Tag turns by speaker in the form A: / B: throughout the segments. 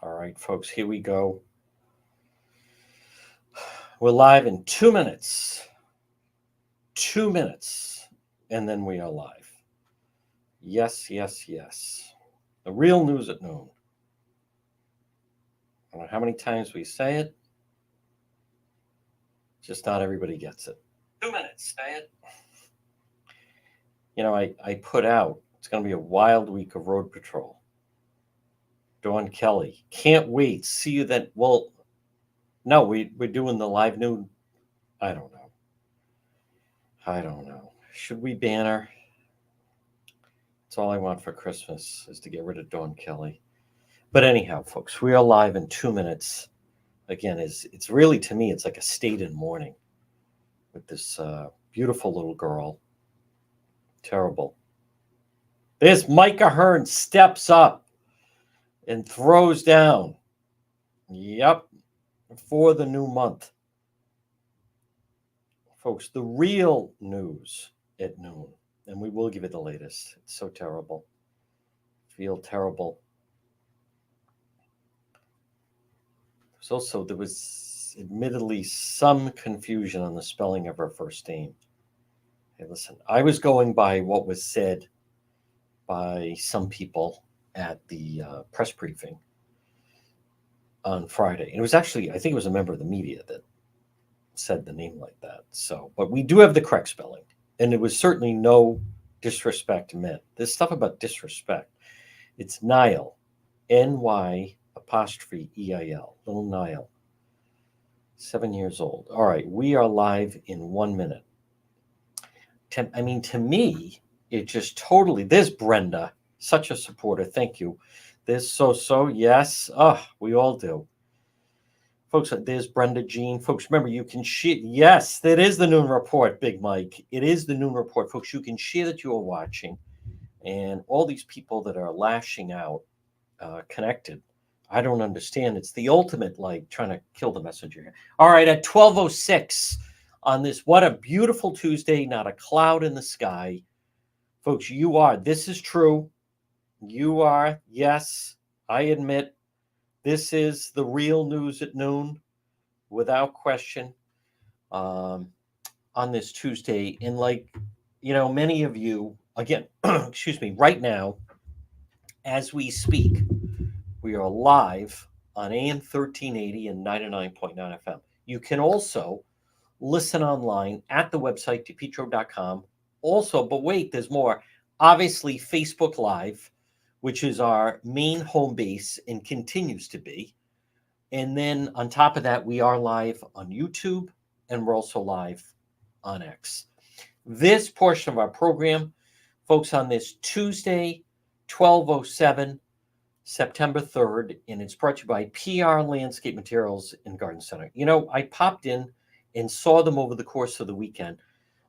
A: All right, folks, here we go. We're live in 2 minutes. 2 minutes, and then we are live. Yes, yes, yes. The real news at noon. I don't know how many times we say it. Just not everybody gets it. 2 minutes, say it. I put out, it's going to be a wild week of road patrol. Dawn Kelly. Can't wait. See you then. Well, no, we're doing the live noon. I don't know. Should we ban her? That's all I want for Christmas is to get rid of Dawn Kelly. But anyhow, folks, we are live in 2 minutes. Again, it's really, to me, it's like a state in mourning with this beautiful little girl. Terrible. There's Micah Hearn steps up and throws down. Yep, for the new month. Folks, the real news at noon, and we will give you the latest. It's so terrible. Feel terrible. There was admittedly some confusion on the spelling of her first name. Hey, listen, I was going by what was said by some people at the press briefing on Friday. And it was actually, I think it was a member of the media that said the name like that. But we do have the correct spelling. And it was certainly no disrespect meant. This stuff about disrespect. It's Niall, N-Y apostrophe E-I-L, little Niall, 7 years old. All right, we are live in 1 minute. To me, it just totally, there's Brenda, such a supporter. Thank you. There's So, yes. We all do. Folks, there's Brenda Jean. Folks, remember, you can share. Yes, that is the noon report, Big Mike. It is the noon report. Folks, you can share that you are watching. And all these people that are lashing out, connected, I don't understand. It's the ultimate, like, trying to kill the messenger. All right, at 12:06 on this, what a beautiful Tuesday, not a cloud in the sky. Folks, this is true. You are, yes, I admit, this is the real news at noon, without question, on this Tuesday. And many of you, again, excuse me, right now, as we speak, we are live on AM 1380 and 99.9 FM. You can also listen online at the website, depetro.com. Also, but wait, there's more. Obviously, Facebook Live, which is our main home base and continues to be. And then on top of that, we are live on YouTube, and we're also live on X. This portion of our program, folks, on this Tuesday, 12:07, September 3rd, and it's brought to you by PR Landscape Materials and Garden Center. I popped in and saw them over the course of the weekend.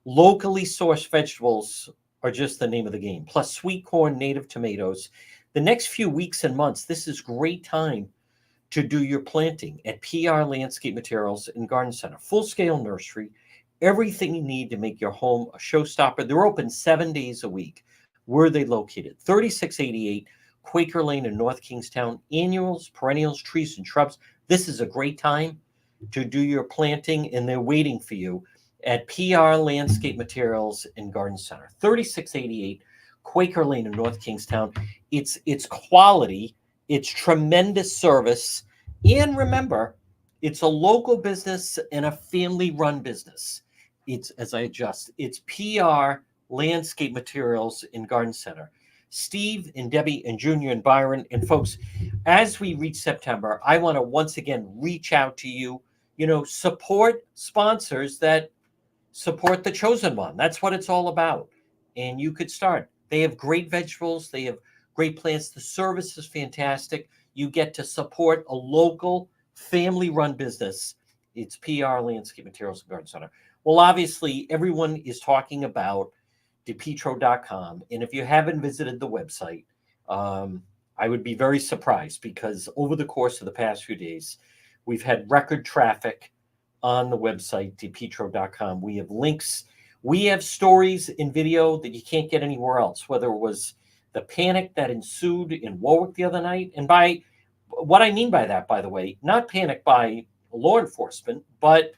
A: Locally sourced vegetables are just the name of the game, plus sweet corn, native tomatoes. The next few weeks and months, this is great time to do your planting at PR Landscape Materials and Garden Center. Full-scale nursery, everything you need to make your home a showstopper. They're open 7 days a week. Where are they located? 3688 Quaker Lane in North Kingstown. Annuals, perennials, trees, and shrubs. This is a great time to do your planting, and they're waiting for you at PR Landscape Materials and Garden Center. 3688 Quaker Lane in North Kingstown. It's quality. It's tremendous service. And remember, it's a local business and a family-run business. It's PR Landscape Materials and Garden Center. Steve and Debbie and Junior and Byron. And folks, as we reach September, I want to once again reach out to you, support sponsors that support the chosen one. That's what it's all about. And you could start. They have great vegetables. They have great plants. The service is fantastic. You get to support a local family-run business. It's PR Landscape Materials and Garden Center. Well, obviously, everyone is talking about depetro.com. And if you haven't visited the website, I would be very surprised, because over the course of the past few days, we've had record traffic on the website, depetro.com. We have links. We have stories in video that you can't get anywhere else, whether it was the panic that ensued in Warwick the other night. And by What I mean by that, by the way, not panic by law enforcement, but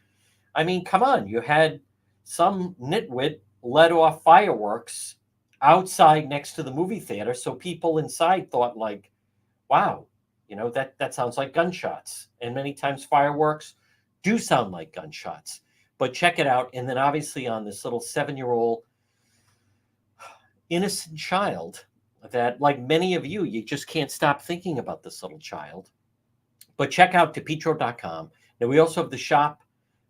A: I mean, come on, you had some nitwit let off fireworks outside next to the movie theater, so people inside thought like, wow, that sounds like gunshots. And many times fireworks do sound like gunshots. But check it out. And then obviously on this little 7-year-old innocent child that, like many of you, you just can't stop thinking about this little child. But check out DePietro.com. Now, we also have the shop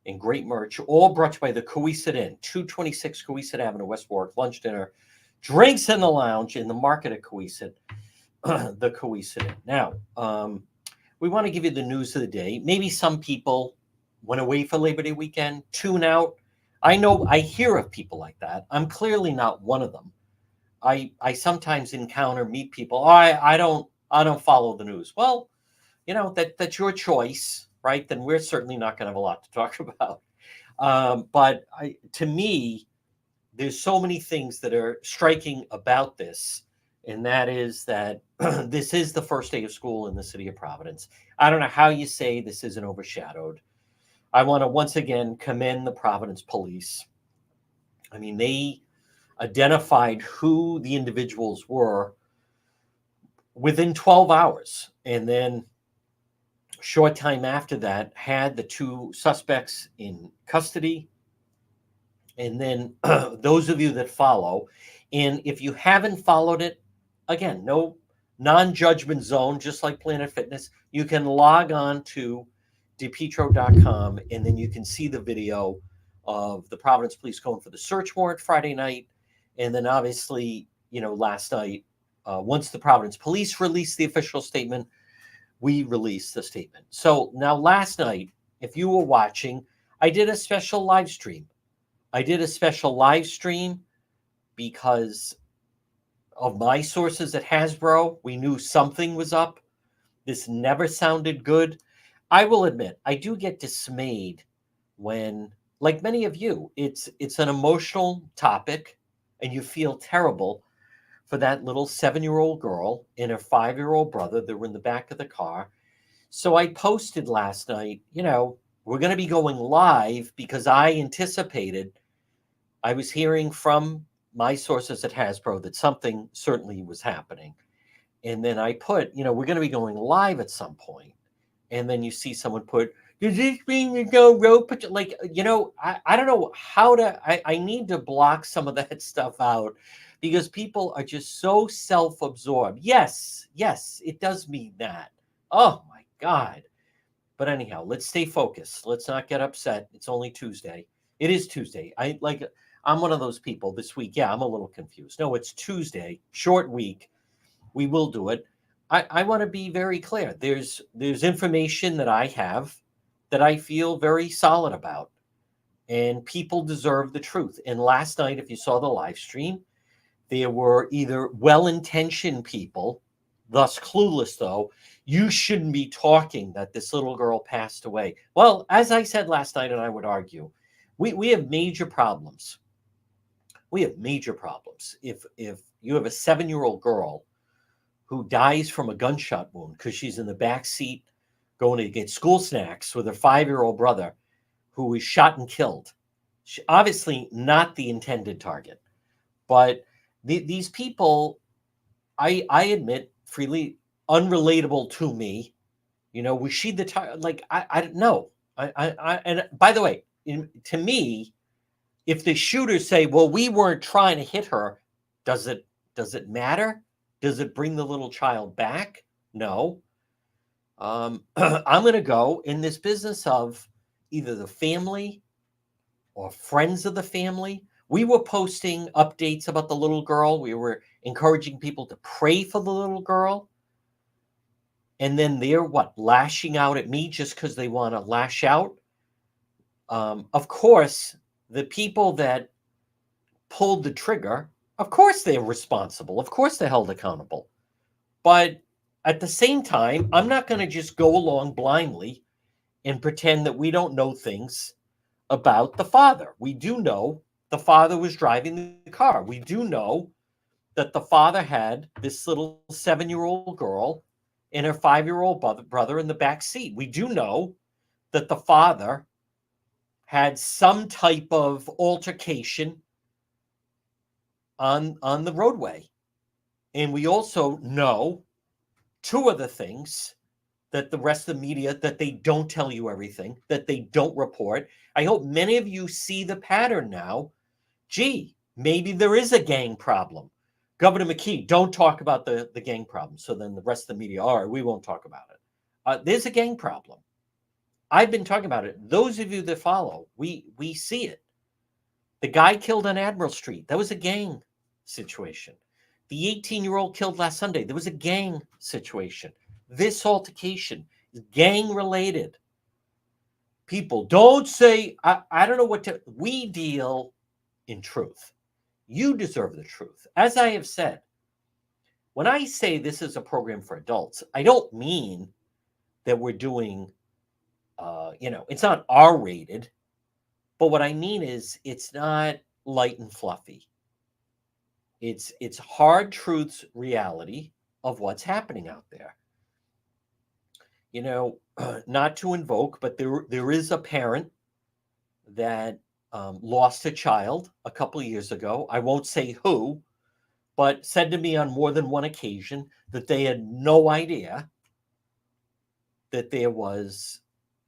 A: and great merch, all brought to you by the Coesit Inn, 226 Coesit Avenue, West Warwick. Lunch, dinner, drinks in the lounge in the market at Coesit, the Coesit Inn. Now, we want to give you the news of the day. Maybe some people went away for Labor Day weekend, tune out. I know I hear of people like that. I'm clearly not one of them. I sometimes meet people. Oh, I don't follow the news. Well, that's your choice, right? Then we're certainly not going to have a lot to talk about. But to me, there's so many things that are striking about this, and that is that this is the first day of school in the city of Providence. I don't know how you say this isn't overshadowed. I want to once again commend the Providence police. I mean, they identified who the individuals were within 12 hours, and then short time after that had the two suspects in custody. And then those of you that follow, and if you haven't followed it, again, no non-judgment zone, just like Planet Fitness, you can log on to depetro.com, and then you can see the video of the Providence police going for the search warrant Friday night. And then obviously, last night, once the Providence police released the official statement, we released the statement. So now last night, if you were watching, I did a special live stream. Because of my sources at Hasbro. We knew something was up. This never sounded good. I will admit, I do get dismayed when, like many of you, it's an emotional topic and you feel terrible for that little 7-year-old girl and her 5-year-old brother that were in the back of the car. So I posted last night, we're going to be going live because I was hearing from my sources at Hasbro that something certainly was happening. And then I put, we're going to be going live at some point. And then you see someone put, does this mean there's no road patrol? Like, I don't know how I need to block some of that stuff out because people are just so self-absorbed. Yes, it does mean that. Oh my God. But anyhow, let's stay focused. Let's not get upset. It's only Tuesday. It is Tuesday. I'm one of those people this week. Yeah, I'm a little confused. No, it's Tuesday, short week. We will do it. I want to be very clear. There's information that I have that I feel very solid about, and people deserve the truth. And last night, if you saw the live stream, there were either well-intentioned people, thus clueless, though, you shouldn't be talking that this little girl passed away. Well, as I said last night, and I would argue, we have major problems. We have major problems. If you have a 7-year-old girl who dies from a gunshot wound because she's in the back seat going to get school snacks with her 5-year-old brother who was shot and killed, obviously not the intended target. But these people, I admit freely, unrelatable to me. Was she the target? Like, I don't know. And by the way, to me, if the shooters say, well, we weren't trying to hit her, does it matter? Does it bring the little child back? No. I'm going to go in this business of either the family or friends of the family. We were posting updates about the little girl. We were encouraging people to pray for the little girl. And then they're lashing out at me just because they want to lash out. Of course, the people that pulled the trigger, of course they're responsible. Of course they're held accountable. But at the same time, I'm not going to just go along blindly and pretend that we don't know things about the father. We do know the father was driving the car. We do know that the father had this little 7-year-old girl and her 5-year-old brother in the back seat. We do know that the father had some type of altercation on the roadway. And we also know two other things that the rest of the media, that they don't tell you everything, that they don't report. I hope many of you see the pattern now. Gee, maybe there is a gang problem. Governor McKee, don't talk about the gang problem. So then the rest of the media, all right, we won't talk about it. There's a gang problem. I've been talking about it. Those of you that follow, we see it. The guy killed on Admiral Street, that was a gang situation. The 18-year-old killed last Sunday, there was a gang situation. This altercation is gang related. People don't say, I don't know what to, we deal in truth. You deserve the truth. As I have said, when I say this is a program for adults, I don't mean that we're doing, it's not R-rated. But what I mean is it's not light and fluffy. It's hard truths, reality of what's happening out there. Not to invoke, but there is a parent that lost a child a couple of years ago. I won't say who, but said to me on more than one occasion that they had no idea that there was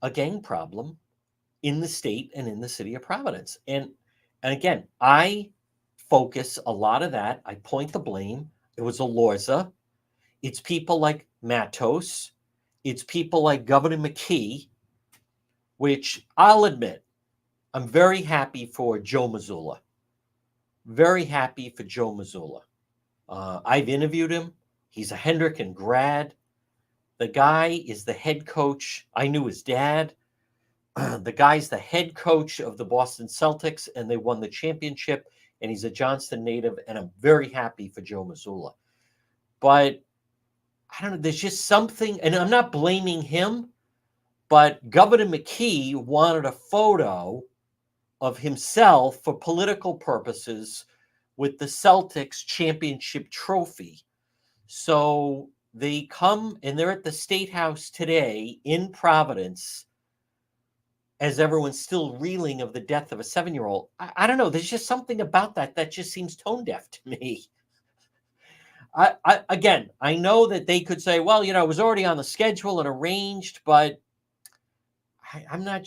A: a gang problem in the state and in the city of Providence. And again, I focus a lot of that. I point the blame. It was Alorza. It's people like Matos. It's people like Governor McKee, which I'll admit, I'm very happy for Joe Missoula. Very happy for Joe Missoula. I've interviewed him. He's a Hendricken grad. The guy is the head coach. I knew his dad. The guy's the head coach of the Boston Celtics, and they won the championship, and he's a Johnston native, and I'm very happy for Joe Missoula. But I don't know, there's just something, and I'm not blaming him, but Governor McKee wanted a photo of himself for political purposes with the Celtics championship trophy. So they come, and they're at the State House today in Providence, as everyone's still reeling of the death of a 7-year-old. I don't know. There's just something about that just seems tone deaf to me. Again, I know that they could say, well, it was already on the schedule and arranged, but I'm not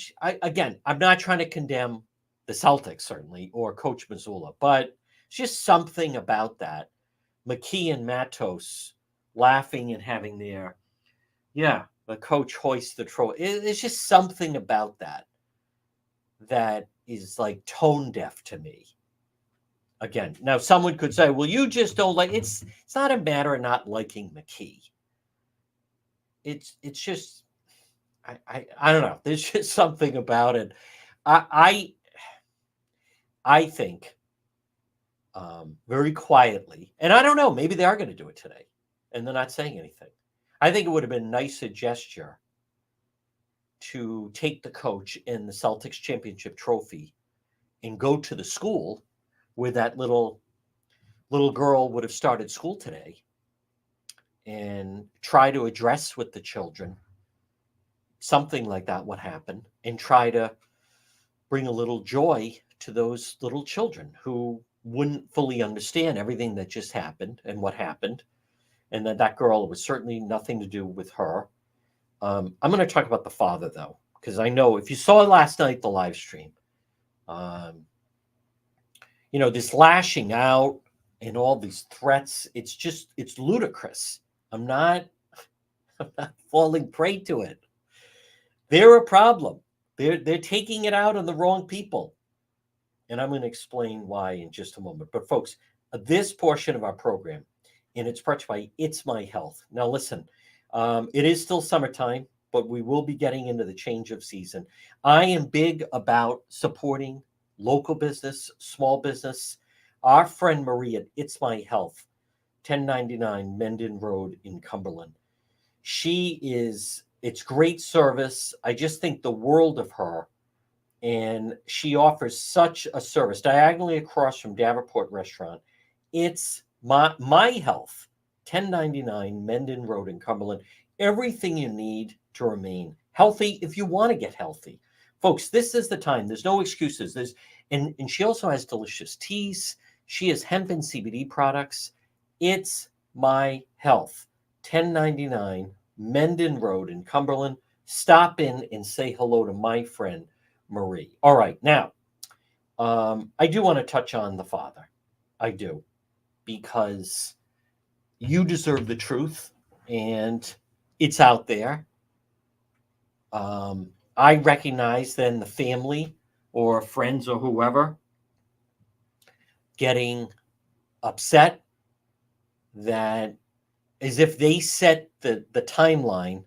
A: trying to condemn the Celtics, certainly, or Coach Missoula, but it's just something about that. McKee and Matos laughing and having their, the coach hoist the trophy. It's just something about that is like tone deaf to me. Again, now someone could say, well, you just don't like, it's not a matter of not liking McKee. It's just, I don't know. There's just something about it. I think very quietly, and I don't know, maybe they are going to do it today and they're not saying anything. I think it would have been a nicer gesture to take the coach and the Celtics championship trophy and go to the school where that little girl would have started school today and try to address with the children something like that would happen, and try to bring a little joy to those little children who wouldn't fully understand everything that just happened and what happened, and that girl was certainly nothing to do with her. I'm going to talk about the father, though, because I know if you saw last night, the live stream, this lashing out and all these threats, it's ludicrous. I'm not falling prey to it. They're a problem. They're taking it out on the wrong people. And I'm going to explain why in just a moment. But folks, this portion of our program, and it's brought by It's My Health. Now listen, it is still summertime, but we will be getting into the change of season. I am big about supporting local business, small business. Our friend Marie at It's My Health, 1099 Mendon Road in Cumberland. It's great service. I just think the world of her. And she offers such a service diagonally across from Davenport Restaurant. It's My Health, 1099 Mendon Road in Cumberland. everything you need to remain healthy if you want to get healthy. Folks, this is the time. There's no excuses. And she also has delicious teas. She has hemp and CBD products. It's My Health, 1099 Mendon Road in Cumberland. Stop in and say hello to my friend Marie. All right, now, I do want to touch on the father. I do, because you deserve the truth, and it's out there. I recognize then the family or friends or whoever getting upset, that as if they set the timeline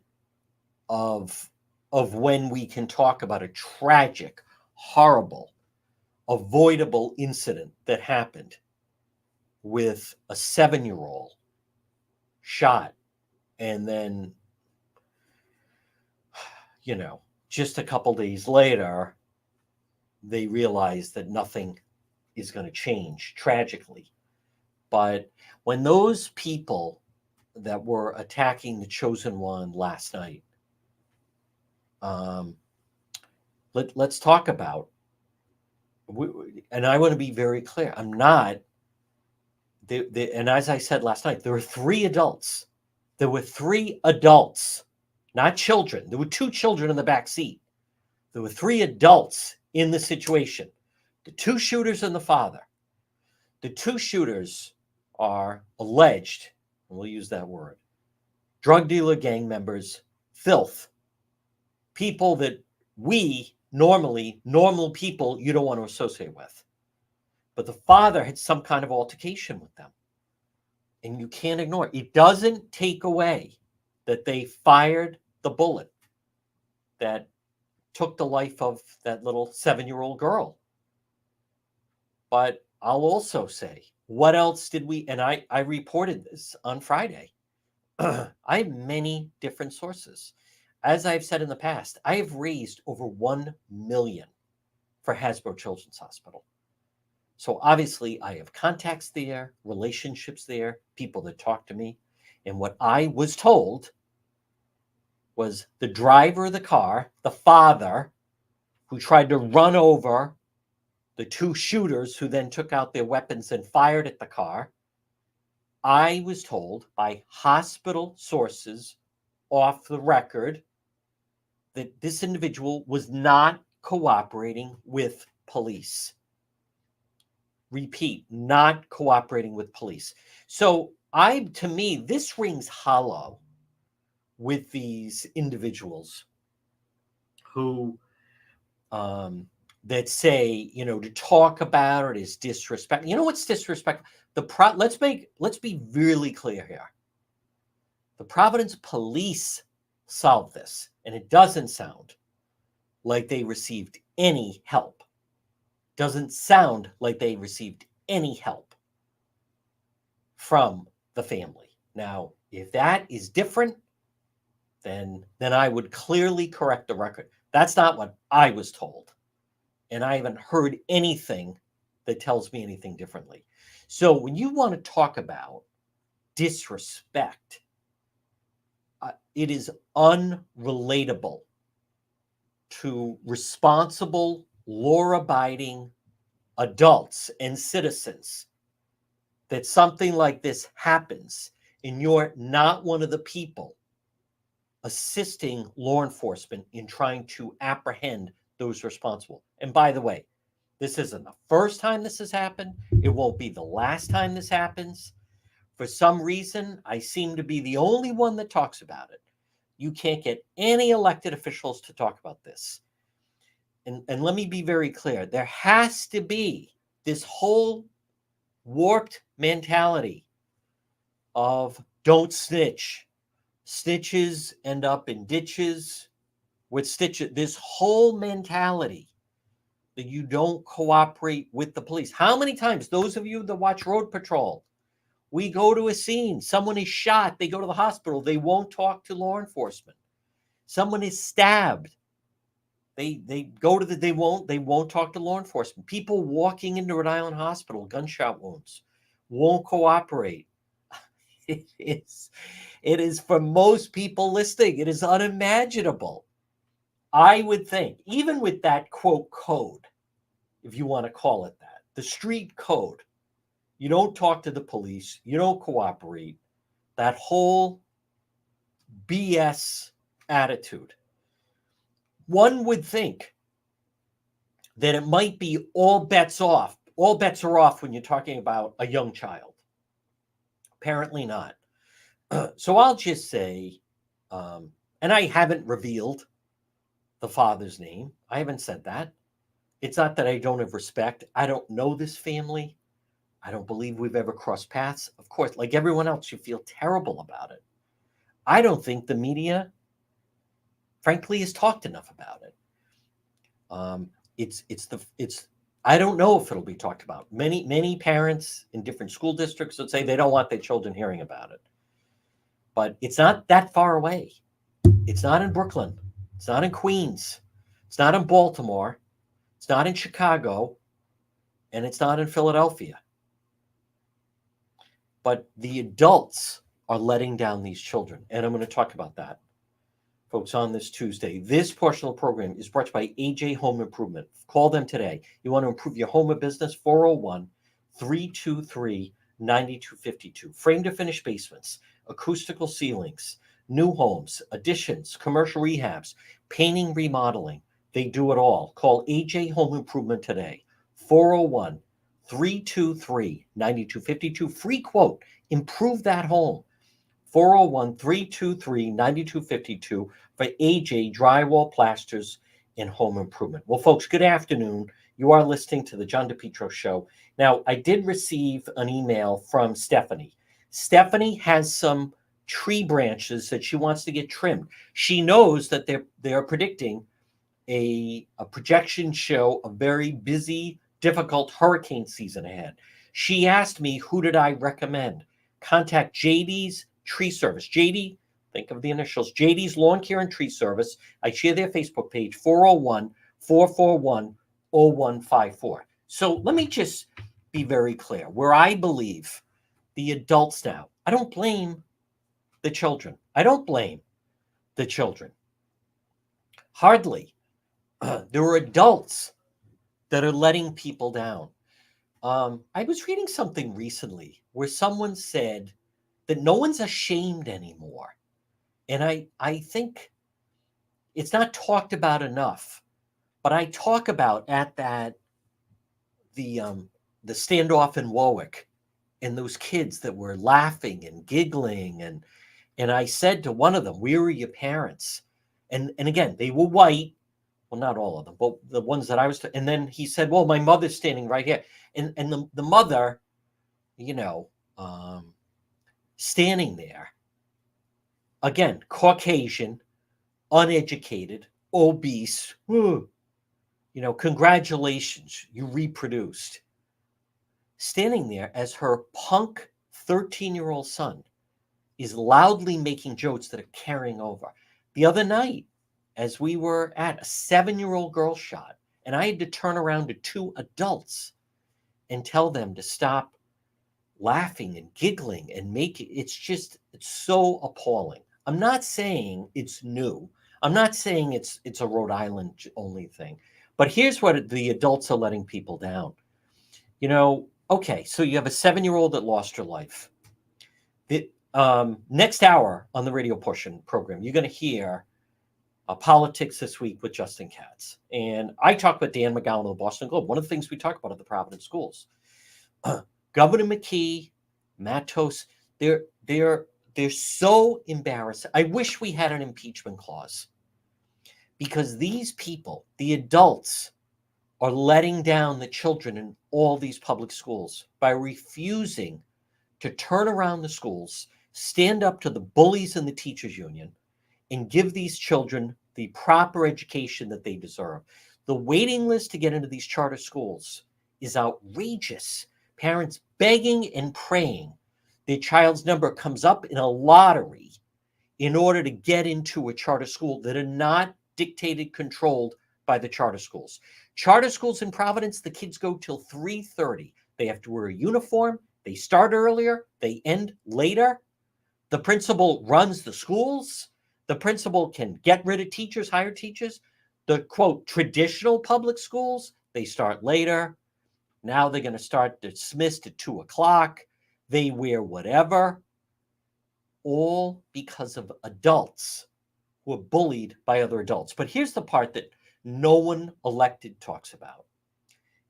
A: of when we can talk about a tragic, horrible, avoidable incident that happened with a 7-year-old shot, and then, just a couple days later, they realize that nothing is going to change tragically. But when those people that were attacking the chosen one last night, let's talk about, and I want to be very clear, I'm not, and as I said last night, there were 3 adults. There were 3 adults, not children. There were 2 children in the back seat. There were 3 adults in the situation. The 2 shooters and the father. The 2 shooters are alleged, and we'll use that word, drug dealer, gang members, filth, people that we normally, normal people, you don't want to associate with. But the father had some kind of altercation with them, and you can't ignore it. It doesn't take away that they fired the bullet that took the life of that little 7-year-old girl. But I'll also say, what else did we, and I reported this on Friday. I have many different sources. As I've said in the past, I have raised over $1 million for Hasbro Children's Hospital. So obviously I have contacts there, relationships there, people that talk to me. And what I was told was the driver of the car, the father, who tried to run over the 2 shooters who then took out their weapons and fired at the car. I was told by hospital sources off the record that this individual was not cooperating with police. Repeat, not cooperating with police. So to me, this rings hollow with these individuals who that say, to talk about it is disrespect. You know what's disrespectful? Let's be really clear here. The Providence police solved this, and it doesn't sound like they received any help. Doesn't sound like they received any help from the family. Now, if that is different, then I would clearly correct the record. That's not what I was told. And I haven't heard anything that tells me anything differently. So when you want to talk about disrespect, it is unrelatable to responsible, law-abiding adults and citizens that something like this happens and you're not one of the people assisting law enforcement in trying to apprehend those responsible. And by the way, this isn't the first time this has happened. It won't be the last time this happens. For some reason, I seem to be the only one that talks about it. You can't get any elected officials to talk about this. And let me be very clear. There has to be this whole warped mentality of don't snitch. Snitches end up in ditches with stitches. This whole mentality that you don't cooperate with the police. How many times, those of you that watch Road Patrol, we go to a scene, someone is shot, they go to the hospital, they won't talk to law enforcement. Someone is stabbed, they won't talk to law enforcement. People walking into Rhode Island Hospital, gunshot wounds, won't cooperate. It is for most people listening. It is unimaginable. I would think, even with that quote code, if you want to call it that, the street code, you don't talk to the police, you don't cooperate, that whole BS attitude. One would think that it might be all bets off. All bets are off when you're talking about a young child. Apparently not. So I'll just say, and I haven't revealed the father's name. I haven't said that. It's not that I don't have respect. I don't know this family. I don't believe we've ever crossed paths. Of course, like everyone else, you feel terrible about it. I don't think the media, frankly, has talked enough about it. I don't know if it'll be talked about. Many parents in different school districts would say they don't want their children hearing about it. But it's not that far away. It's not in Brooklyn. It's not in Queens. It's not in Baltimore. It's not in Chicago. And it's not in Philadelphia. But the adults are letting down these children. And I'm going to talk about that, folks, on this Tuesday. This portion of the program is brought to you by AJ Home Improvement. Call them today. You want to improve your home or business? 401-323-9252. Frame to finish basements, acoustical ceilings, new homes, additions, commercial rehabs, painting, remodeling. They do it all. Call AJ Home Improvement today. 401-323-9252. Free quote. Improve that home. 401-323-9252 for AJ Drywall, Plasters, and Home Improvement. Well, folks, good afternoon. You are listening to the John DePietro Show. Now, I did receive an email from Stephanie. Stephanie has some tree branches that she wants to get trimmed. She knows that they're predicting a projection show a very busy, difficult hurricane season ahead. She asked me, who did I recommend? Contact JD's Tree Service. JD, think of the initials, JD's Lawn Care and Tree Service. I share their Facebook page, 401-441-0154. So let me just be very clear. Where I believe the adults now, I don't blame the children. I don't blame the children. Hardly. There are adults that are letting people down. I was reading something recently where someone said that no one's ashamed anymore. And I think it's not talked about enough. But I talk about at that the standoff in Warwick and those kids that were laughing and giggling and I said to one of them, "Where were your parents?" And again, they were white. Well, not all of them, but the ones that I was. And then he said, "Well, my mother's standing right here," and the mother, standing there. Again, Caucasian, uneducated, obese. Congratulations, you reproduced. Standing there as her punk 13-year-old son is loudly making jokes that are carrying over. The other night, as we were at a 7-year-old girl shot, and I had to turn around to two adults and tell them to stop laughing and giggling and it's so appalling. I'm not saying it's new. I'm not saying it's a Rhode Island only thing. But here's what the adults are letting people down. Okay, so you have a 7-year-old that lost her life. The next hour on the radio portion program, you're going to hear Politics This Week with Justin Katz. And I talk with Dan McGowan of the Boston Globe. One of the things we talk about are the Providence schools. Governor McKee, Matt Toast, they're so embarrassed. I wish we had an impeachment clause because these people, the adults, are letting down the children in all these public schools by refusing to turn around the schools, stand up to the bullies in the teachers union, and give these children the proper education that they deserve. The waiting list to get into these charter schools is outrageous. Parents begging and praying their child's number comes up in a lottery in order to get into a charter school that are not dictated, controlled by the charter schools. Charter schools in Providence, the kids go till 3:30. They have to wear a uniform. They start earlier. They end later. The principal runs the schools. The principal can get rid of teachers, hire teachers. The quote, traditional public schools, they start later. Now they're going to start dismissed at 2:00. They wear whatever, all because of adults who are bullied by other adults. But here's the part that no one elected talks about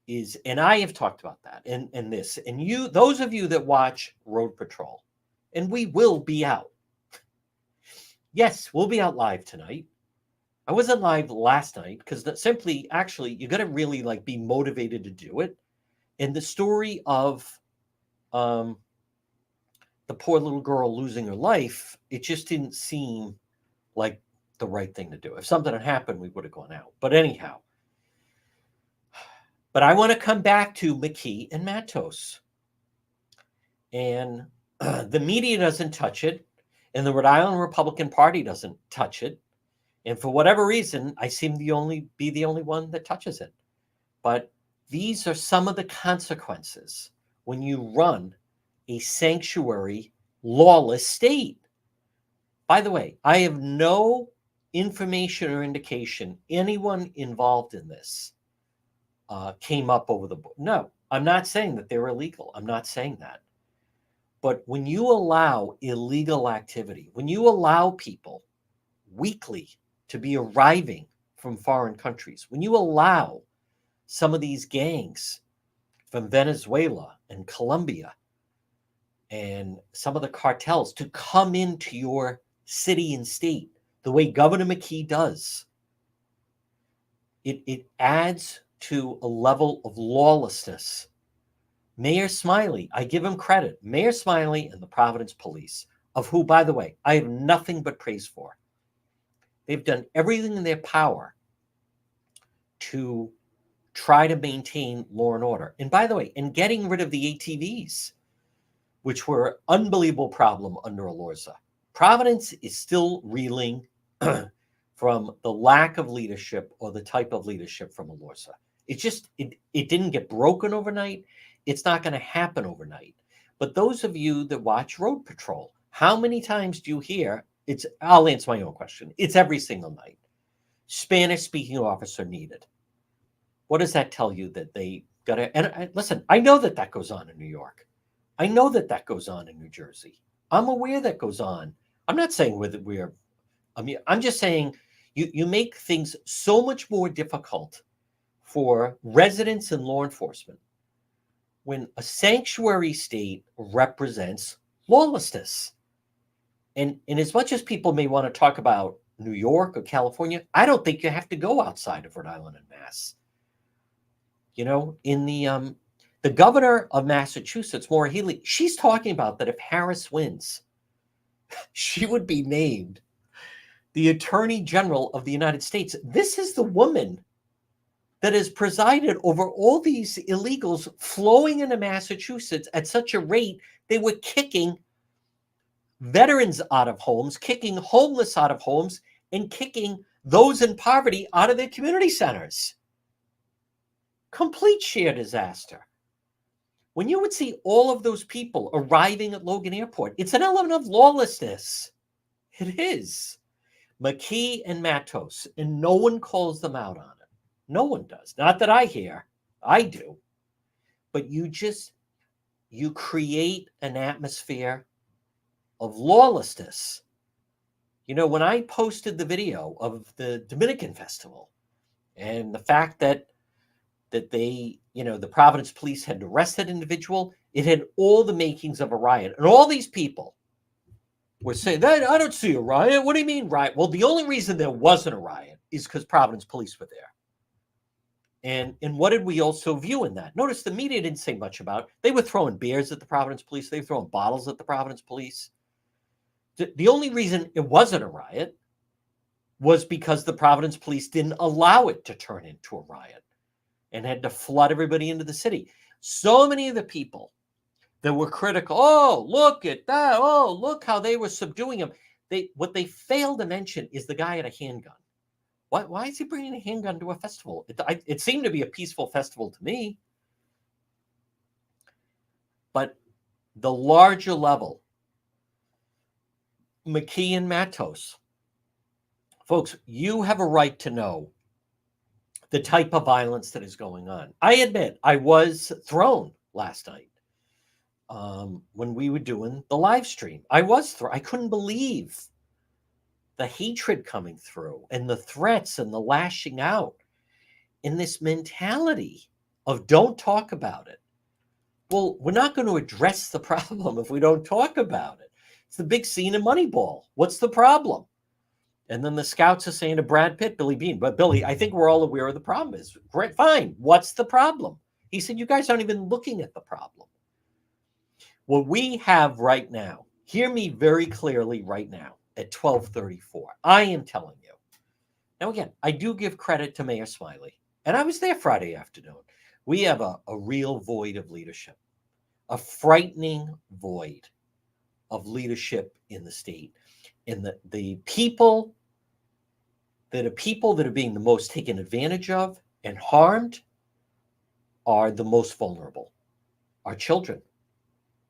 A: is, and I have talked about that and this, and you, those of you that watch Road Patrol, and we will be out. Yes, we'll be out live tonight. I wasn't live last night because simply, actually, you got to really like be motivated to do it. And the story of the poor little girl losing her life, it just didn't seem like the right thing to do. If something had happened, we would have gone out. But anyhow, but I want to come back to McKee and Matos. And the media doesn't touch it, and the Rhode Island Republican Party doesn't touch it. And for whatever reason, I seem to be the only one that touches it. But these are some of the consequences when you run a sanctuary, lawless state. By the way, I have no information or indication anyone involved in this came up over the board. No, I'm not saying that they're illegal. I'm not saying that. But when you allow illegal activity, when you allow people weekly to be arriving from foreign countries, when you allow some of these gangs from Venezuela and Colombia and some of the cartels to come into your city and state the way Governor McKee does, it adds to a level of lawlessness. Mayor Smiley, I give him credit. Mayor Smiley and the Providence Police, of who, by the way, I have nothing but praise for. They've done everything in their power to try to maintain law and order. And by the way, in getting rid of the ATVs, which were an unbelievable problem under Alorza. Providence is still reeling from the lack of leadership or the type of leadership from Alorza. It didn't get broken overnight. It's not going to happen overnight. But those of you that watch Road Patrol, how many times do you hear, I'll answer my own question. It's every single night. Spanish-speaking officer needed. What does that tell you that they got to, and listen, I know that goes on in New York. I know that goes on in New Jersey. I'm aware that goes on. I'm not saying I'm just saying you make things so much more difficult for residents and law enforcement when a sanctuary state represents lawlessness. And as much as people may want to talk about New York or California, I don't think you have to go outside of Rhode Island and Mass. You know, in the governor of Massachusetts, Maura Healey, she's talking about that if Harris wins, she would be named the Attorney General of the United States. This is the woman that has presided over all these illegals flowing into Massachusetts at such a rate they were kicking veterans out of homes, kicking homeless out of homes, and kicking those in poverty out of their community centers. Complete sheer disaster. When you would see all of those people arriving at Logan Airport, it's an element of lawlessness. It is. McKee and Matos, and no one calls them out on it. No one does. Not that I hear. I do. But you create an atmosphere of lawlessness. You know, when I posted the video of the Dominican festival and the fact that they, the Providence police had arrested an individual, it had all the makings of a riot. And all these people were saying, that I don't see a riot. What do you mean riot? Well, the only reason there wasn't a riot is because Providence police were there. And what did we also view in that? Notice the media didn't say much about it. They were throwing beers at the Providence police. They were throwing bottles at the Providence police. The only reason it wasn't a riot was because the Providence police didn't allow it to turn into a riot and had to flood everybody into the city. So many of the people that were critical, oh, look at that. Oh, look how they were subduing him. What they failed to mention is the guy had a handgun. Why is he bringing a handgun to a festival? It seemed to be a peaceful festival to me. But the larger level McKee and Matos. Folks, you have a right to know the type of violence that is going on. I admit I was thrown last night when we were doing the live stream. I couldn't believe the hatred coming through and the threats and the lashing out in this mentality of don't talk about it. Well, we're not going to address the problem if we don't talk about it. It's the big scene in Moneyball. What's the problem? And then the scouts are saying to Brad Pitt, Billy Bean, but Billy, I think we're all aware of the problem is. Great, fine. What's the problem? He said, you guys aren't even looking at the problem. What we have right now, hear me very clearly right now at 12:34. I am telling you. Now, again, I do give credit to Mayor Smiley, and I was there Friday afternoon. We have a real void of leadership, a frightening void of leadership in the state. And the people that are being the most taken advantage of and harmed are the most vulnerable. Our children.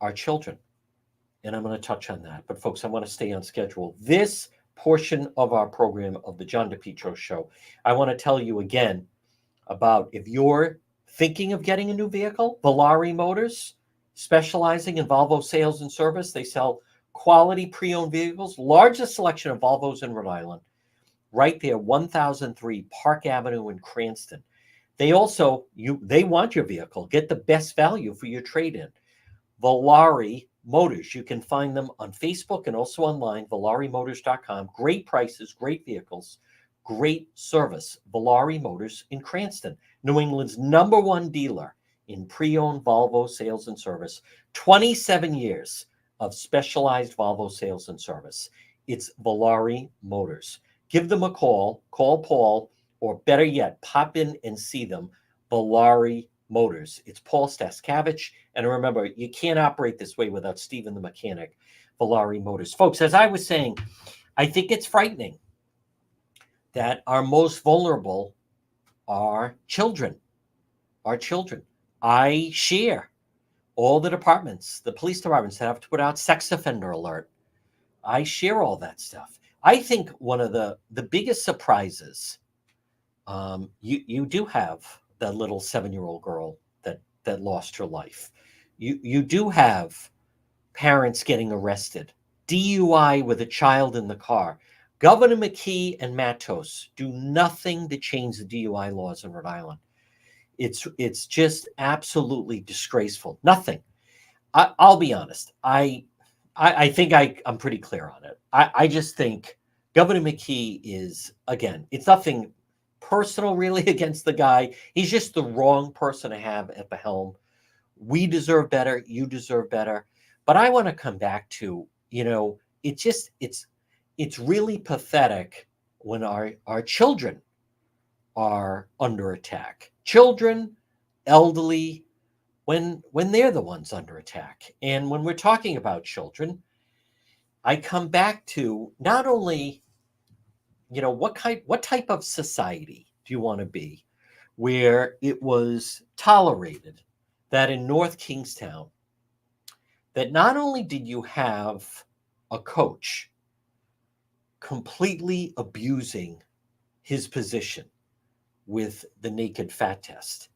A: And I'm going to touch on that. But folks, I want to stay on schedule. This portion of our program of the John DePietro Show, I want to tell you again about if you're thinking of getting a new vehicle, Valari Motors, specializing in Volvo sales and service. They sell quality pre-owned vehicles, largest selection of Volvos in Rhode Island, right there, 1003 Park Avenue in Cranston. They also, they want your vehicle. Get the best value for your trade-in. Valari Motors. You can find them on Facebook and also online, valarimotors.com. Great prices, great vehicles, great service. Valari Motors in Cranston, New England's #1 dealer in pre-owned Volvo sales and service. 27 years of specialized Volvo sales and service. It's Valari Motors. Give them a call Paul, or better yet, pop in and see them. Valari Motors. It's Paul Staskavich. And remember, you can't operate this way without Stephen the mechanic. Valari Motors. Folks, as I was saying, I think it's frightening that our most vulnerable are children. Our children. I share all the departments, the police departments that have to put out sex offender alert. I share all that stuff. I think one of the biggest surprises, you do have that little 7-year-old girl that lost her life. You do have parents getting arrested, DUI with a child in the car. Governor McKee and Matos do nothing to change the DUI laws in Rhode Island. It's just absolutely disgraceful. Nothing. I'll be honest. I think I'm pretty clear on it. I just think Governor McKee is, again, it's nothing personal really against the guy. He's just the wrong person to have at the helm. We deserve better. You deserve better. But I want to come back to, it's really pathetic when our children are under attack. Children, elderly, when they're the ones under attack. And when we're talking about children, I come back to not only, what type of society do you want to be where it was tolerated that in North Kingstown, that not only did you have a coach completely abusing his position with the naked fat test,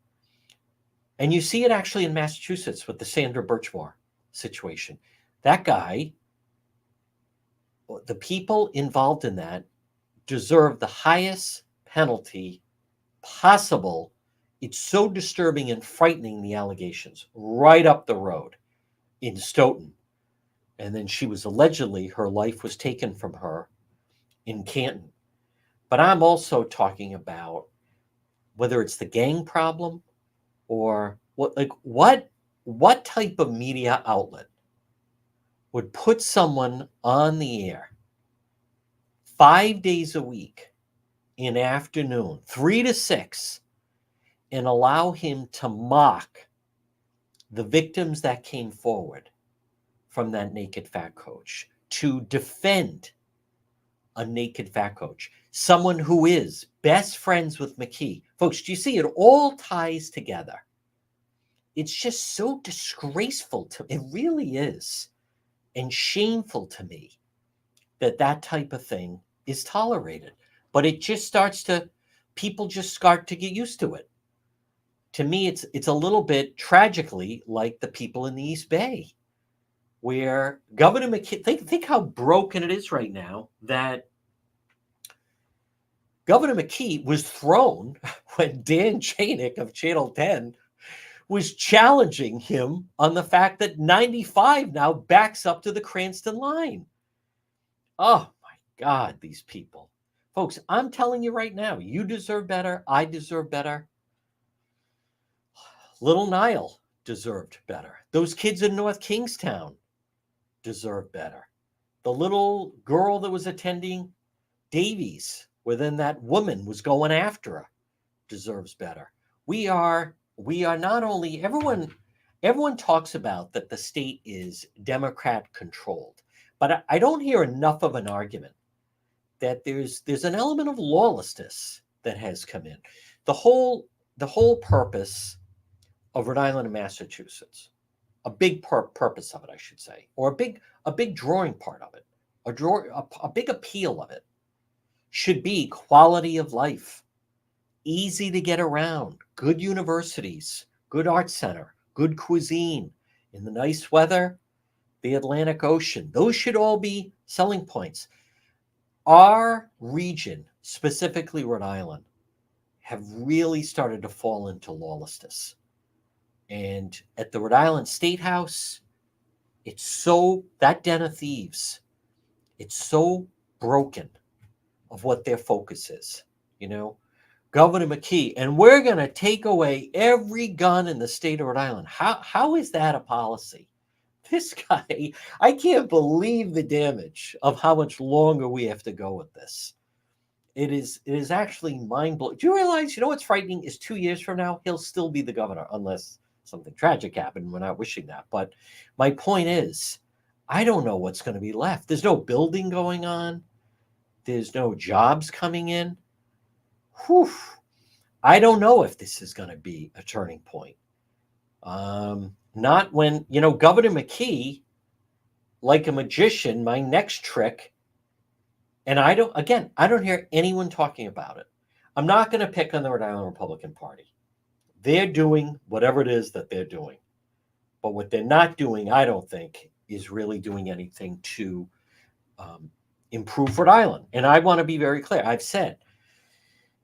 A: and you see it actually in Massachusetts with the Sandra Birchmore situation. That guy, the people involved in that deserve the highest penalty possible. It's so disturbing and frightening, the allegations, right up the road in Stoughton. And then her life was taken from her in Canton. But I'm also talking about whether it's the gang problem or what type of media outlet would put someone on the air 5 days a week in afternoon, 3 to 6, and allow him to mock the victims that came forward from that naked fat coach, to defend a naked fat coach, someone who is best friends with McKee. Folks, do you see it all ties together? It's just so disgraceful it really is, and shameful to me that type of thing is tolerated. But it just starts to, people just start to get used to it. To me, it's a little bit tragically like the people in the East Bay, where Governor McKee, think how broken it is right now that Governor McKee was thrown when Dan Janik of Channel 10 was challenging him on the fact that 95 now backs up to the Cranston line. Oh my God, these people. Folks, I'm telling you right now, you deserve better. I deserve better. Little Nile deserved better. Those kids in North Kingstown deserve better. The little girl that was attending Davies, where then that woman was going after her, deserves better. We are not only, everyone talks about that the state is Democrat controlled, but I don't hear enough of an argument that there's an element of lawlessness that has come in. The whole purpose of Rhode Island and Massachusetts, a big purpose of it, I should say, or a big drawing part of it, a big appeal of it, should be quality of life, easy to get around, good universities, good art center, good cuisine, in the nice weather, the Atlantic Ocean. Those should all be selling points. Our region, specifically Rhode Island, have really started to fall into lawlessness. And at the Rhode Island State House, it's so, that den of thieves, it's so broken of what their focus is. Governor McKee, and we're going to take away every gun in the state of Rhode Island. How is that a policy? This guy, I can't believe the damage of how much longer we have to go with this. It is actually mind-blowing. Do you realize, what's frightening is 2 years from now, he'll still be the governor, unless something tragic happened. We're not wishing that. But my point is, I don't know what's going to be left. There's no building going on. There's no jobs coming in. Whew. I don't know if this is going to be a turning point. Not when, Governor McKee, like a magician, my next trick, and I don't hear anyone talking about it. I'm not going to pick on the Rhode Island Republican Party. They're doing whatever it is that they're doing. But what they're not doing, I don't think, is really doing anything to improve Rhode Island. And I want to be very clear. I've said,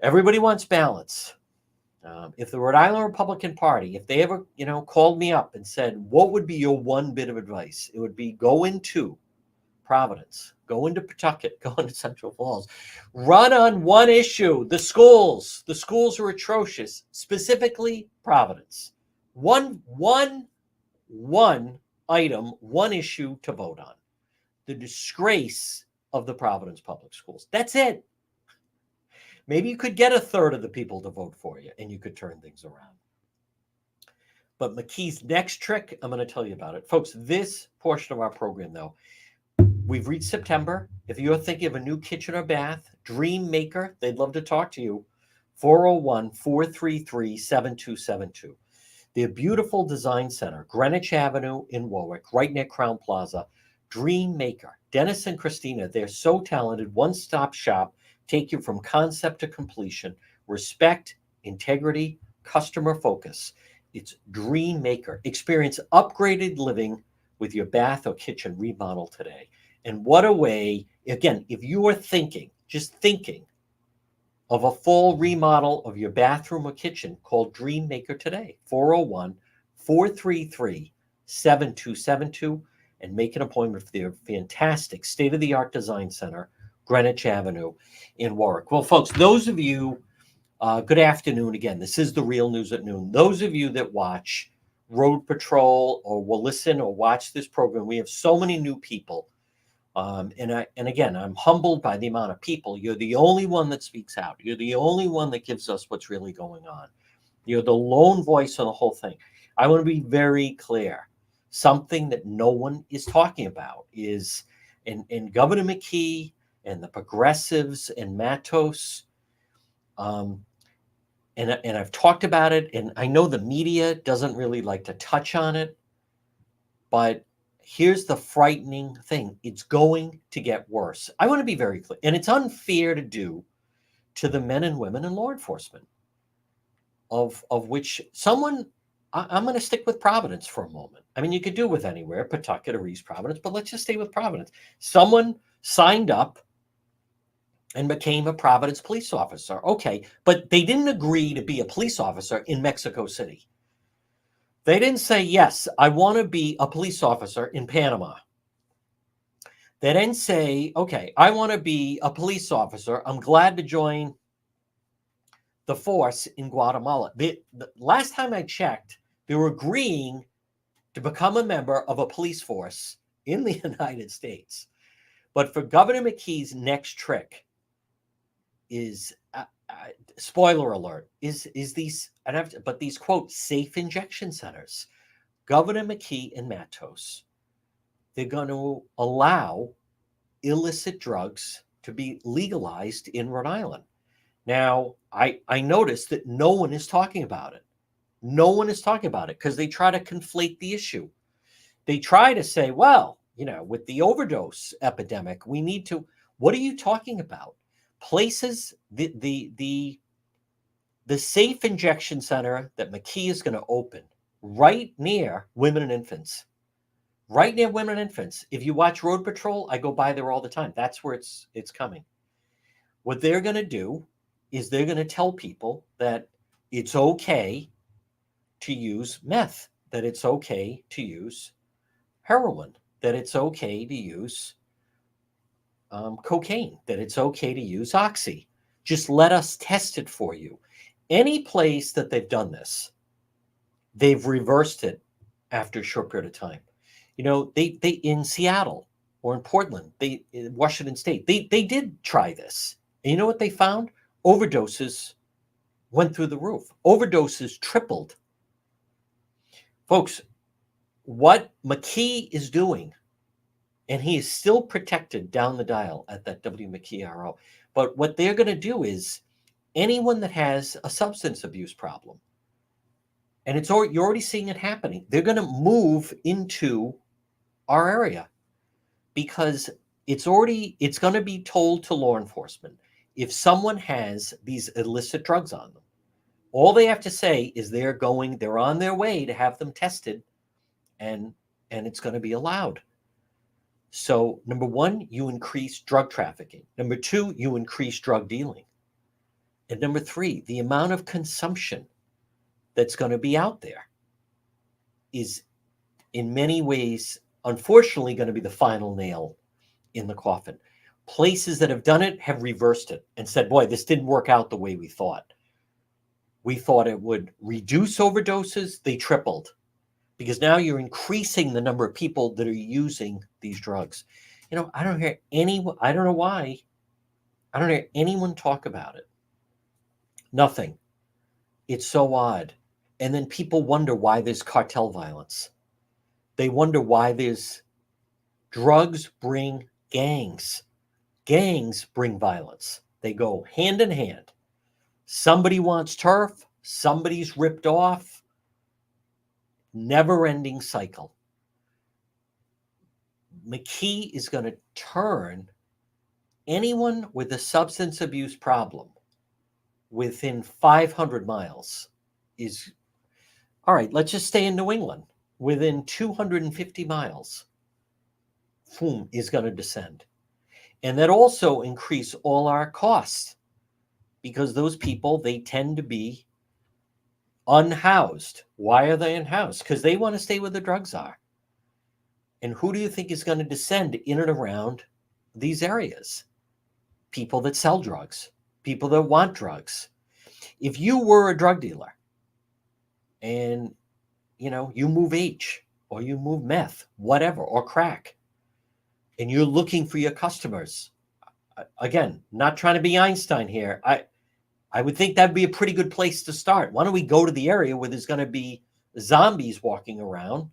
A: everybody wants balance. If the Rhode Island Republican Party, if they ever, called me up and said, what would be your one bit of advice? It would be go into Providence, go into Pawtucket, go into Central Falls, run on one issue, the schools. The schools are atrocious, specifically Providence. One item, one issue to vote on. The disgrace of the Providence public schools. That's it. Maybe you could get a third of the people to vote for you and you could turn things around. But McKee's next trick, I'm going to tell you about it. Folks, this portion of our program, though, we've reached September. If you're thinking of a new kitchen or bath, Dream Maker, they'd love to talk to you. 401-433-7272. Their beautiful design center, Greenwich Avenue in Warwick, right near Crown Plaza. Dream Maker. Dennis and Christina, they're so talented. One-stop shop. Take you from concept to completion. Respect, integrity, customer focus. It's Dream Maker. Experience upgraded living with your bath or kitchen remodel today. And what a way, again, if you are just thinking of a full remodel of your bathroom or kitchen, call Dream Maker today. 401-433-7272 and make an appointment for their fantastic state-of-the-art design center, Greenwich Avenue in Warwick. Well, folks, those of you, good afternoon again. This is the Real News at Noon. Those of you that watch Road Patrol or will listen or watch this program, we have so many new people. And again, I'm humbled by the amount of people. You're the only one that speaks out. You're the only one that gives us what's really going on. You're the lone voice on the whole thing. I want to be very clear. Something that no one is talking about is, and Governor McKee and the progressives and Matos, and I've talked about it, and I know the media doesn't really like to touch on it, but here's the frightening thing. It's going to get worse. I want to be very clear. And it's unfair to do to the men and women in law enforcement, of which someone, I'm going to stick with Providence for a moment. I mean, you could do with anywhere, Pawtucket or East Providence, but let's just stay with Providence. Someone signed up and became a Providence police officer. Okay, but they didn't agree to be a police officer in Mexico City. They didn't say, yes, I want to be a police officer in Panama. They didn't say, okay, I want to be a police officer. I'm glad to join the force in Guatemala. The last time I checked, they were agreeing to become a member of a police force in the United States. But for Governor McKee's next trick is, spoiler alert, is these, but these, quote, safe injection centers. Governor McKee and Matos, they're going to allow illicit drugs to be legalized in Rhode Island. Now, I noticed that no one is talking about it. No one is talking about it because they try to conflate the issue. They try to say, well, with the overdose epidemic, we need to. What are you talking about? Places, the safe injection center that McKee is going to open right near women and infants. Right near women and infants. If you watch Road Patrol, I go by there all the time. That's where it's coming. What they're going to do is they're going to tell people that it's okay to use meth, that it's okay to use heroin, that it's okay to use cocaine, that it's okay to use oxy. Just let us test it for you. Any place that they've done this, they've reversed it after a short period of time. They in Seattle or in Portland, in Washington State, they did try this. And you know what they found? Overdoses went through the roof. Overdoses tripled. Folks, what McKee is doing, and he is still protected down the dial at that W. McKee RO, but what they're going to do is anyone that has a substance abuse problem, and you're already seeing it happening, they're going to move into our area because it's going to be told to law enforcement if someone has these illicit drugs on them. All they have to say is they're on their way to have them tested, and it's going to be allowed. So number one, you increase drug trafficking. Number two, you increase drug dealing. And number three, the amount of consumption that's going to be out there is in many ways, unfortunately, going to be the final nail in the coffin. Places that have done it have reversed it and said, boy, this didn't work out the way we thought. We thought it would reduce overdoses. They tripled because now you're increasing the number of people that are using these drugs. I don't hear anyone, I don't know why. I don't hear anyone talk about it. Nothing. It's so odd. And then people wonder why there's cartel violence. They wonder why drugs bring gangs. Gangs bring violence. They go hand in hand. Somebody wants turf. Somebody's ripped off. Never-ending cycle. McKee is going to turn anyone with a substance abuse problem within 500 miles is, all right, let's just stay in New England. Within 250 miles, boom, is going to descend. And that also increase all our costs because those people, they tend to be unhoused. Why are they unhoused? Because they want to stay where the drugs are. And who do you think is going to descend in and around these areas? People that sell drugs, people that want drugs. If you were a drug dealer and, you move H or you move meth, whatever, or crack, and you're looking for your customers, again, not trying to be Einstein here, I would think that'd be a pretty good place to start. Why don't we go to the area where there's going to be zombies walking around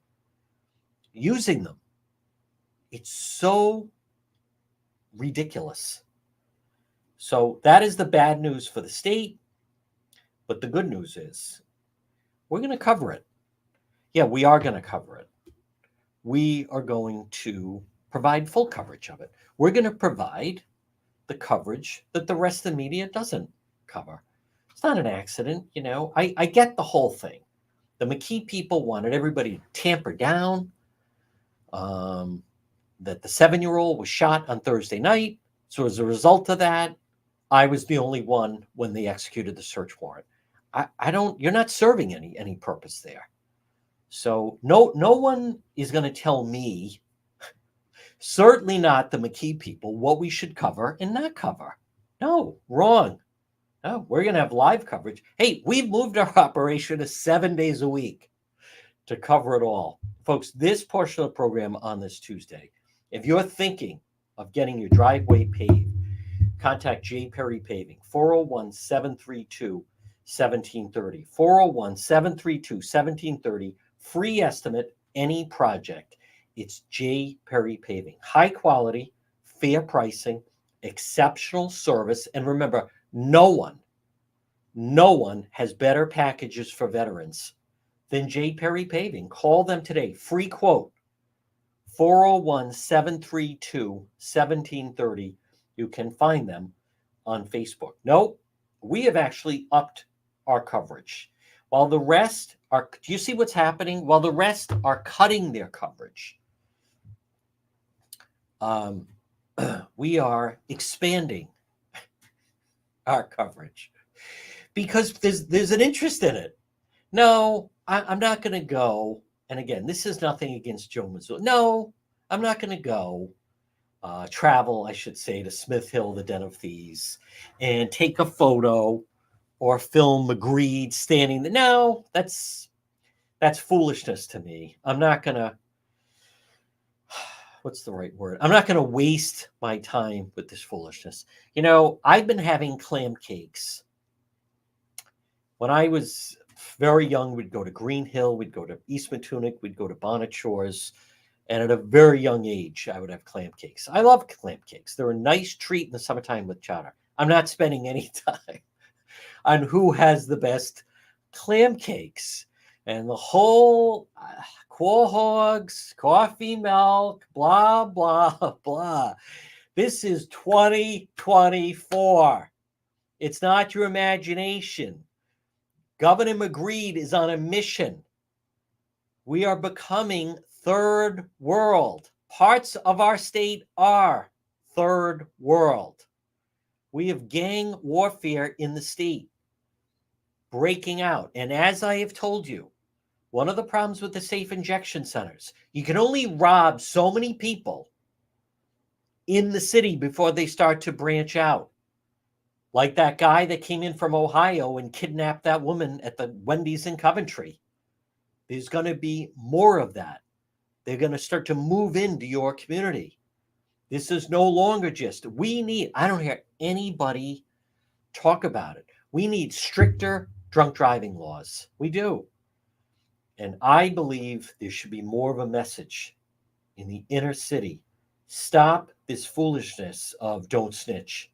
A: using them? It's so ridiculous. So that is the bad news for the state. But the good news is we're going to cover it. Yeah, we are going to cover it. we are going to provide full coverage of it. We're going to provide the coverage that the rest of the media doesn't cover. It's not an accident, you know. I get the whole thing. The McKee people wanted everybody to tamper down that the 7-year-old was shot on Thursday night. So as a result of that, I was the only one when they executed the search warrant. I don't. You're not serving any purpose there. So no one is going to tell me, certainly not the McKee people, what we should cover and not cover. No, wrong. No, we're going to have live coverage. Hey, we've moved our operation to 7 days a week to cover it all. Folks, this portion of the program on this Tuesday, if you're thinking of getting your driveway paved, contact J. Perry Paving, 401-732-1730. 401-732-1730. Free estimate, any project. It's J. Perry Paving. High quality, fair pricing, exceptional service. And remember, no one has better packages for veterans than J. Perry Paving. Call them today. Free quote, 401-732-1730. You can find them on Facebook. No, we have actually upped our coverage. While the rest are, do you see what's happening? While the rest are cutting their coverage, we are expanding our coverage because there's an interest in it. No, I'm not going to go. And again, this is nothing against Joe Mazzulla. No, I'm not going to go travel, I should say, to Smith Hill, the Den of Thieves, and take a photo or film Magritte standing there. No, that's foolishness to me. I'm not going to, what's the right word? I'm not going to waste my time with this foolishness. You know, I've been having clam cakes. When I was very young, we'd go to Green Hill, we'd go to East Matunic, we'd go to Bonnet Shores. And at a very young age, I would have clam cakes. I love clam cakes. They're a nice treat in the summertime with chowder. I'm not spending any time on who has the best clam cakes. And the whole quahogs, coffee milk, blah, blah, blah. This is 2024. It's not your imagination. Governor Magritte is on a mission. We are becoming third world. Parts of our state are third world. We have gang warfare in the state breaking out. And as I have told you, one of the problems with the safe injection centers, you can only rob so many people in the city before they start to branch out. Like that guy that came in from Ohio and kidnapped that woman at the Wendy's in Coventry. There's going to be more of that. They're going to start to move into your community. This is no longer just, I don't hear anybody talk about it. We need stricter drunk driving laws. We do. And I believe there should be more of a message in the inner city. Stop this foolishness of don't snitch.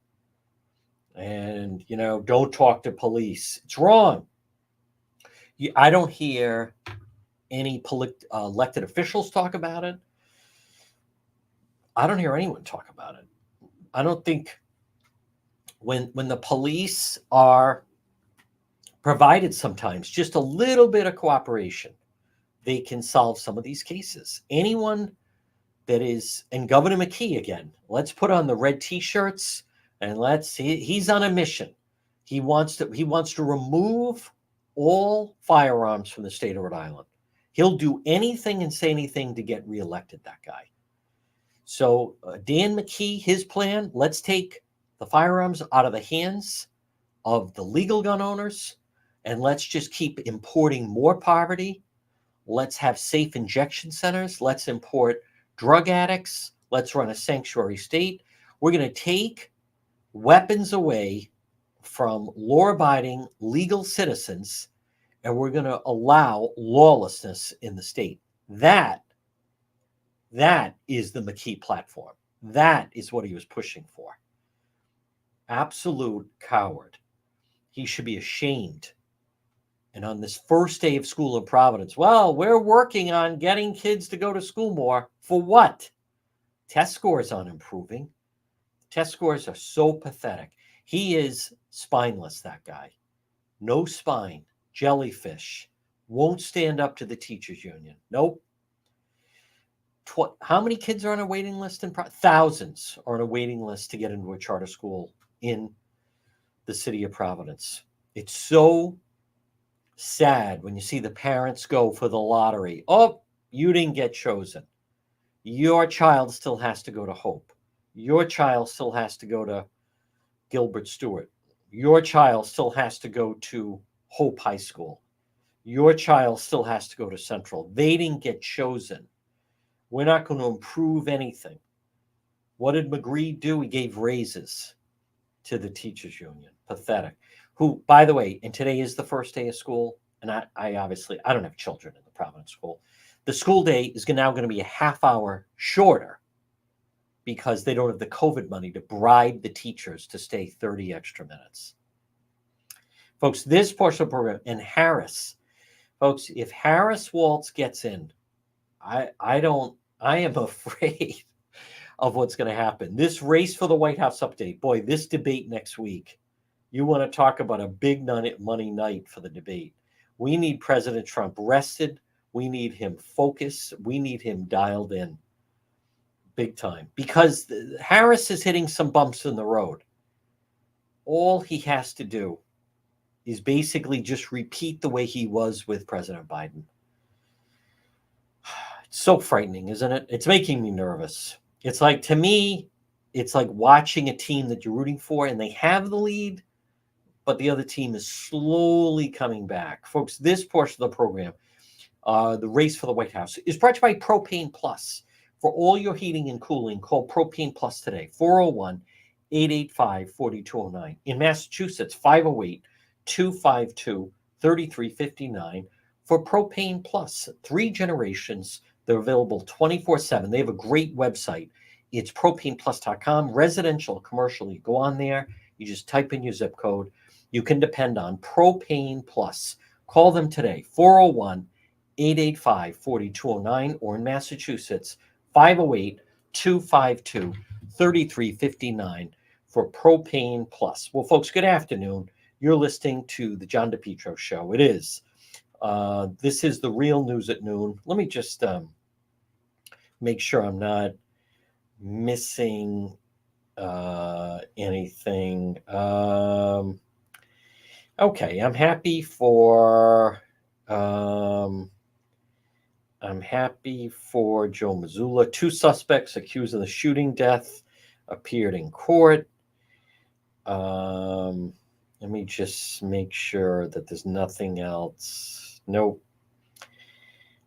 A: And, don't talk to police. It's wrong. I don't hear any elected officials talk about it. I don't hear anyone talk about it. I don't think when the police are provided sometimes just a little bit of cooperation, they can solve some of these cases. Anyone that is, and Governor McKee again, let's put on the red t-shirts and he's on a mission. He wants to remove all firearms from the state of Rhode Island. He'll do anything and say anything to get reelected, that guy. So Dan McKee, his plan, let's take the firearms out of the hands of the legal gun owners, and let's just keep importing more poverty. Let's have safe injection centers. Let's import drug addicts. Let's run a sanctuary state. We're going to take weapons away from law-abiding legal citizens, and we're going to allow lawlessness in the state. That is the McKee platform. That is what he was pushing for. Absolute coward. He should be ashamed. And on this first day of school in Providence, well, we're working on getting kids to go to school more. For what? Test scores aren't improving. Test scores are so pathetic. He is spineless, that guy. No spine, jellyfish, won't stand up to the teachers union. Nope. How many kids are on a waiting list? Thousands are on a waiting list to get into a charter school in the city of Providence. It's so sad when you see the parents go for the lottery. Oh, you didn't get chosen. Your child still has to go to Hope. Your child still has to go to Gilbert Stewart. Your child still has to go to Hope High School. Your child still has to go to Central. They didn't get chosen. We're not going to improve anything. What did McGree do? He gave raises to the teachers union. Pathetic. Who, by the way, and today is the first day of school, and I obviously, I don't have children in the Providence school. The school day is now going to be a half hour shorter because they don't have the COVID money to bribe the teachers to stay 30 extra minutes. Folks, this portion of the program, and Harris, folks, if Harris Waltz gets in, I am afraid of what's going to happen. This race for the White House update, boy, this debate next week, you want to talk about a big money night for the debate. We need President Trump rested. We need him focused. We need him dialed in big time because Harris is hitting some bumps in the road. All he has to do is basically just repeat the way he was with President Biden. It's so frightening, isn't it? It's making me nervous. It's like, to me, it's like watching a team that you're rooting for and they have the lead, but the other team is slowly coming back. Folks, this portion of the program, the race for the White House, is brought to you by Propane Plus. For all your heating and cooling, call Propane Plus today, 401-885-4209. In Massachusetts, 508-252-3359. For Propane Plus, 3 generations. They're available 24/7. They have a great website. It's propaneplus.com. Residential, commercial, you go on there. You just type in your zip code. You can depend on Propane Plus. Call them today, 401-885-4209, or in Massachusetts, 508-252-3359 for Propane Plus. Well, folks, good afternoon. You're listening to the John DePietro Show. It is. This is the real news at noon. Let me just make sure I'm not missing anything. Okay, I'm happy for Joe Mazzulla. 2 suspects accused of the shooting death appeared in court. Let me just make sure that there's nothing else. Nope.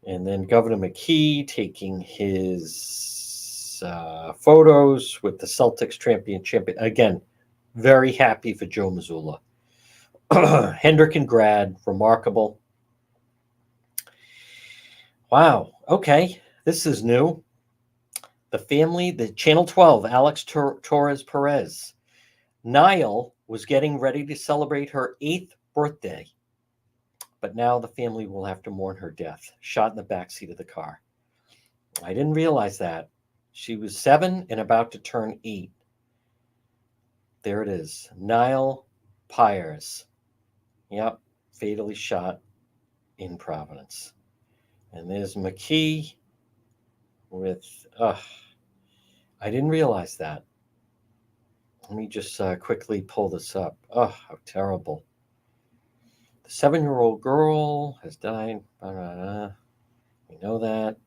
A: And then Governor McKee taking his photos with the Celtics champion. Again, very happy for Joe Mazzulla. Hendrick and grad, remarkable. Wow. Okay. This is new. The family, the Channel 12, Alex Torres Perez. Niall was getting ready to celebrate her 8th birthday, but now the family will have to mourn her death, shot in the backseat of the car. I didn't realize that. She was 7 and about to turn 8. There it is. Niall Pyers. Yep, fatally shot in Providence. And there's McKee with, I didn't realize that. Let me just quickly pull this up. Oh, how terrible. The 7-year-old girl has died. We know that.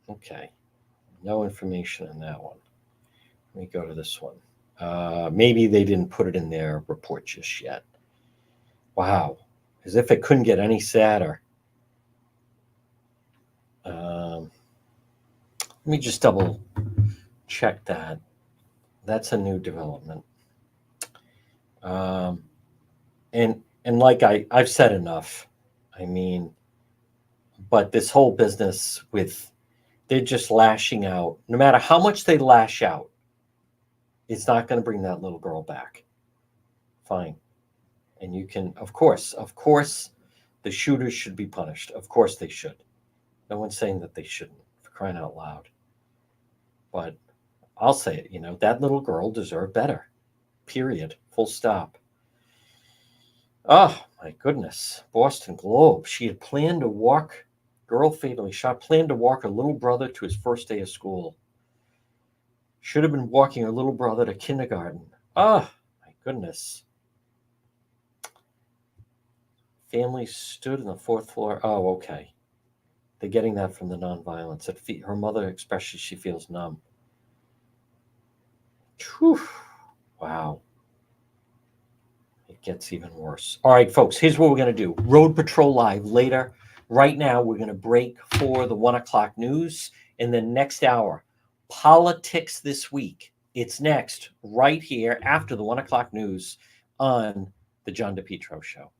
A: Okay. No information on that one. Let me go to this one. Maybe they didn't put it in their report just yet. Wow. As if it couldn't get any sadder. Let me just double check that. That's a new development. And like I've said enough. I mean, but this whole business with, they're just lashing out. No matter how much they lash out, it's not going to bring that little girl back. Fine. And you can, of course, the shooters should be punished. Of course they should. No one's saying that they shouldn't, for crying out loud. But I'll say it, that little girl deserved better. Period. Full stop. Oh, my goodness. Boston Globe. She had planned to walk, girl fatally shot, planned to walk her little brother to his first day of school. Should have been walking her little brother to kindergarten. Oh, my goodness. Family stood on the fourth floor. Oh, okay. They're getting that from the nonviolence. Her mother expresses she feels numb. Whew. Wow. It gets even worse. All right, folks, here's what we're going to do. Road Patrol Live later. Right now, we're going to break for the 1 o'clock news. And then next hour, Politics This Week. It's next, right here after the 1 o'clock news on the John DePietro Show.